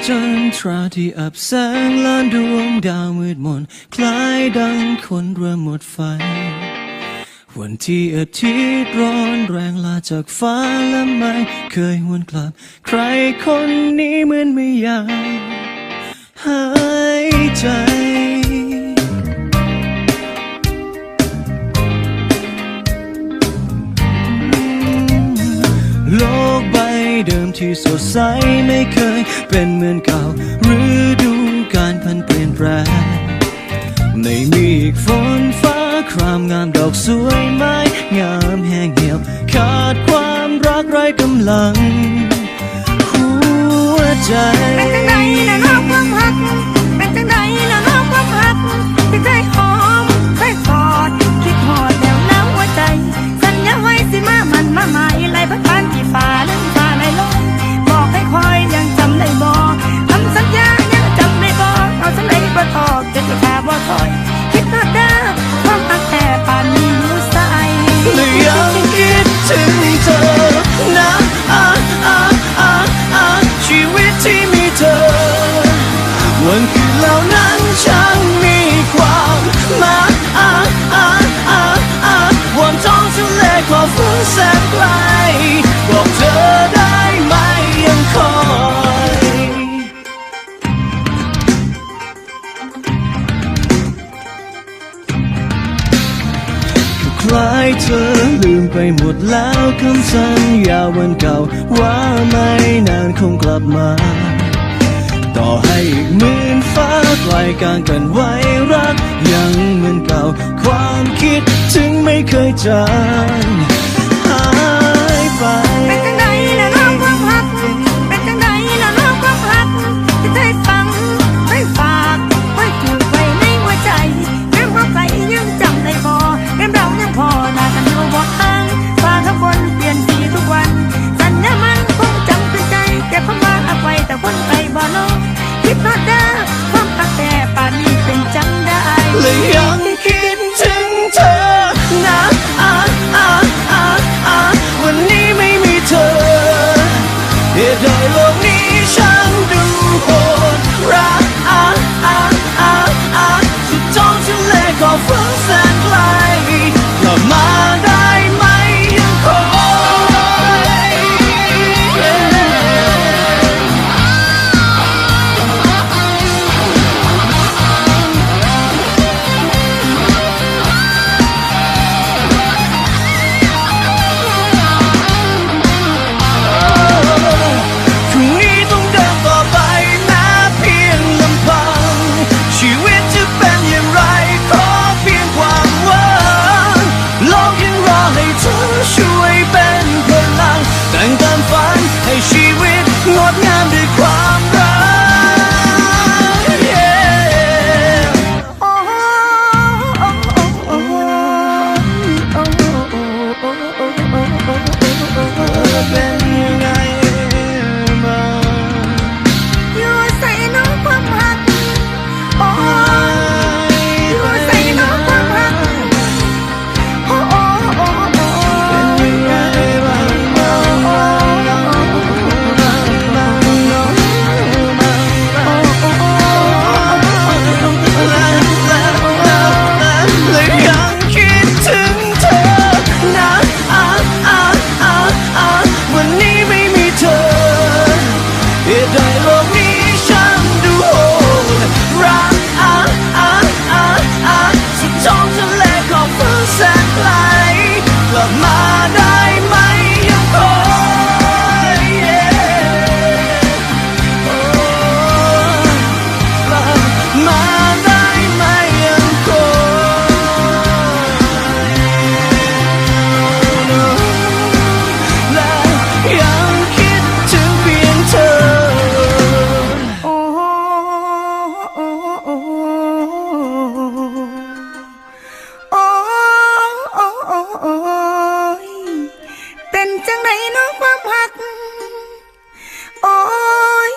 จันทราที่อับแสงล้านดวงดาวมืดมนคล้ายดังคนเริ่มหมดไฟวันที่อาทิตย์ร้อนแรงลาจากฟ้าและไม่เคยหวนกลับใครคนนี้เหมือนไม่อยากหายใจโลกใบเดิมที่สดใสไม่เคยเป็นเหมือนเก่าฤดูกาลพันเปลี่ยนแปลงไม่มีอีกฝนฟ้าครามงามดอกสวยไม้งามแห้งเหี่ยวขาดความรักไร้กำลังหัวใจเป็นจังใดละน้องความหักเป็นจังใดละน้องความหักที่เคยหอมเคยกอดคิดหอดแนวน้ำหัวใจสัญญาไว้สิมามันมาใหม่ไล่พัดพันที่ฟ้าเรื่องฟ้าไหลลงบอกให้คอยยังจำได้บ่คำสัญญายังจำได้บ่เอาสัญญาบ่ทอดจะขาบ่ถอยคิดหอดเด้อความหักแต่ป่านนี้อยู่ใส่และยังคิดถึงเธอนะชีวิตที่มีเธอวันคืนเหล่านั้นช่างมีความหมายวันท้องทะเลขอบฟ้าแสนไกลบอกเธอได้ไหมยังคอยคล้ายเธอลืมไปหมดแล้วคำสัญญาวันเก่าว่าไม่นานคงกลับมาต่อให้อีกหมื่นฟ้าไกลกลางกันไว้รักยังเหมือนเก่าความคิดถึงไม่เคยจางหายไปเป็นจังใดละน้องความหักเป็นจังใดละน้องความหักที่เคยฟังเคยฝากเคยถูกไว้ในหัวใจเรื่องหัวใจยังจำได้บ่เรื่องเรายังพอหน้ากันอยู่บ่ห่างฟ้าข้างบนเปลี่ยนสีทุกวันสัญญามันคงจำขึ้นใจเก็บความรักเอาไว้แต่คนไปบ่ลงคิดฮอดเด้อความรักแต่ป่านนี้เป็นจังได้และยังคิดถึงเธอนะวันนี้ไม่มีเธอเหตุใดโลกนี้ฉันดูโหดร้ายสุดท้องทะเลขอบฟ้าแสนไกลกลับมาได้ไหมยังคอยพรุ่งนี้ต้องเดินต่อไปแม้เพียงลำพังชีวิตจะเป็นอย่างไรขอเพียงความหวังโลกยังรอให้เธอช่วยเป็นพลังแต่งตามฝันให้ชีวิตงดงามด้วยความรักเป็นยังไงบ้างอยู่ใส่น้องความหักโอ้อยู่ใส่น้องความหักโอ้เป็นยังไงบ้างและยังคิดถึงเธอนะวันนี้ไม่มีเธอเหตุใดโลกนี้ฉันดูโหดร้ายสุดท้องทะเลขอบฟ้าแสนไกลกลับมาได้ไหมยังคอยกลับมาได้ไหมยังคอยและยังคิดถึงเพียงเธอโอ้เป็นจังใดน้องความหักโอ้ย